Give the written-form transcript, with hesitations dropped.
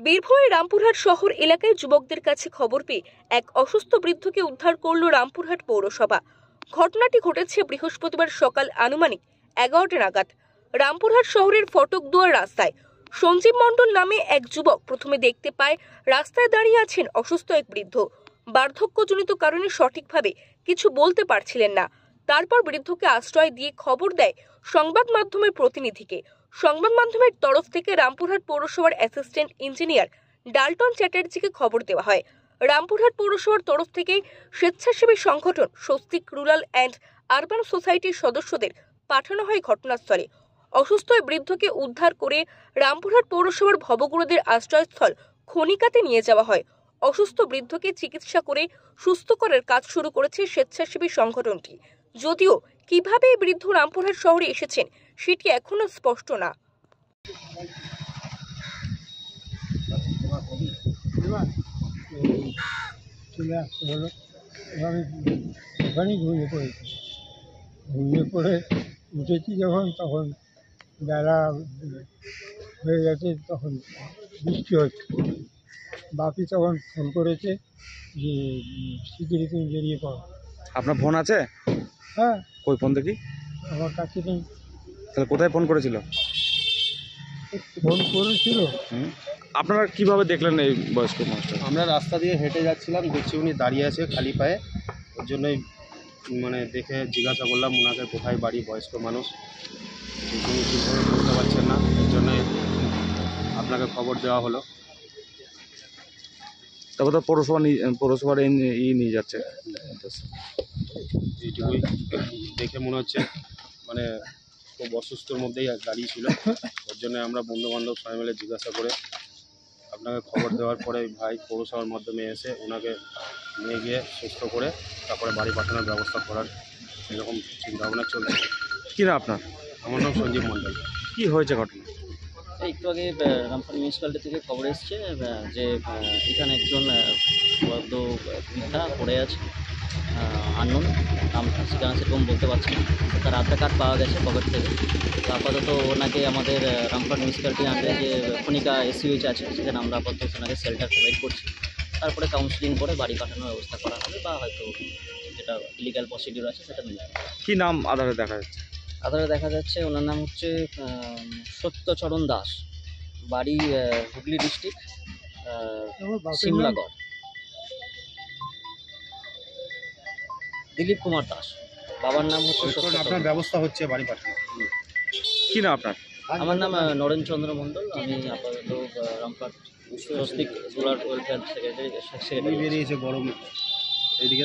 বীরভূমের রামপুরহাট শহর এলাকায় যুবকদের কাছে খবর পেয়ে এক অসুস্থ বৃদ্ধকে উদ্ধার করল রামপুরহাট পৌরসভা। ঘটনাটি ঘটেছে বৃহস্পতিবার সকাল আনুমানিক 11টা নাগাদ রামপুরহাট শহরের ফটকদুয়ার রাস্তায়। সঞ্জীব মণ্ডল নামে এক যুবক প্রথমে দেখতে পায় রাস্তায় দাঁড়িয়ে আছেন অসুস্থ এক বৃদ্ধ। বার্ধক্যজনিত কারণে সঠিকভাবে কিছু বলতে পারছিলেন না। তারপর বৃদ্ধকে আশ্রয় দিয়ে খবর দেয় সংবাদ মাধ্যমের প্রতিনিধিকে। সংবাদ মাধ্যমের তরফ থেকে রামপুরহাট পৌরসভার অ্যাসিস্ট্যান্ট ইঞ্জিনিয়ার ডাল্টন চ্যাটার্জিকে খবর দেওয়া হয়। রামপুরহাট পৌরসভার তরফ থেকে স্বেচ্ছাসেবী সংগঠন স্বস্তিক রুরাল অ্যান্ড আরবান সোসাইটির সদস্যদের পাঠানো হয় ঘটনাস্থলে। অসুস্থ ওই বৃদ্ধকে উদ্ধার করে রামপুরহাট পৌরসভার ভবগুরুদের আশ্রয়স্থল খনিকাতে নিয়ে যাওয়া হয়। অসুস্থ বৃদ্ধকে চিকিৎসা করে সুস্থ করার কাজ শুরু করেছে স্বেচ্ছাসেবী সংগঠনটি। যদিও কিভাবে এই বৃদ্ধ রামপুরহাট শহরে এসেছেন সেটি এখনো স্পষ্ট না। চলে আসতে হলো, আমি ওখানেই ঘুমিয়ে পড়েছি। ঘুমিয়ে পড়ে উঠেছি যখন, তখন বেলা হয়ে গেছে, তখন বৃষ্টি হচ্ছে। বাপি তখন ফোন করেছে যে শিগগিরই তুমি বেরিয়ে পড়ো। আপনার ফোন আছে? হ্যাঁ, কই ফোন দেখি। আমার কাছে নেই। তাহলে কোথায় ফোন করেছিল? ফোন করেছিল। আপনারা কিভাবে দেখলেন এই বয়স্ক মানুষটা? আমরা রাস্তা দিয়ে হেঁটে যাচ্ছিলাম, দেখছি উনি দাঁড়িয়ে আছে খালি পায়ে। ওর জন্যই দেখে জিজ্ঞাসা করলাম ওনাকে কোথায় বাড়ি, বয়স্ক মানুষ, উনি ঠিকভাবে বলতে পারছেন না, এর জন্যই আপনাকে খবর দেওয়া হলো। তারপর তো পৌরসভার নিয়ে যাচ্ছে। এইটুকুই দেখে মনে হচ্ছে খুব অসুস্থর মধ্যেই দাঁড়িয়ে ছিল। ওর জন্য আমরা বন্ধুবান্ধব সবাই মিলে জিজ্ঞাসা করে আপনাকে খবর দেওয়ার পরে ভাই পৌরসভার মাধ্যমে এসে ওনাকে নিয়ে গিয়ে সুস্থ করে তারপরে বাড়ি পাঠানোর ব্যবস্থা করার এরকম চিন্তাভাবনা চলছে। কি না আপনার? আমার নাম সঞ্জীব মণ্ডল। কি হয়েছে ঘটনা? একটু আগে রামপুরহাট মিউনিসিপ্যালিটি থেকে খবর এসছে যে এখানে একজন বদ্ধ বৃদ্ধা পড়ে আছে, আননোন, নাম ঠিকানা সেরকম বলতে পারছি না। তার আধার কার্ড পাওয়া গেছে পকেট থেকে। তো আপাতত ওনাকে আমাদের রামপুরহাট মিউনিসিপ্যালিটির আন্ডারে যে খনিকা এসইউএইচ আছে সেখানে আমরা আপাতত ওনাকে শেল্টার প্রোভাইড করছি। তারপরে কাউন্সিলিং করে বাড়ি পাঠানোর ব্যবস্থা করা হবে, বা হয়তো যেটা লিগ্যাল প্রসিডিউর আছে সেটা নিয়ে যাবে। কি নাম আধারে দেখা যাচ্ছে? আধারে দেখা যাচ্ছে ওনার নাম হচ্ছে সত্যচরণ দাস, বাড়ি হুগলি ডিস্ট্রিক্ট, সিমলাগড়। দিলীপ কুমার দাস, বাবার নাম হচ্ছে। আপনার ব্যবস্থা হচ্ছে বাড়ি পাঠানো। কি না আপনার? আমার নাম নরেন চন্দ্র মণ্ডল। আমি আপাতত Rampurhat Swastik rural welfare secretary. বেরিয়েছে গরম এইদিকে।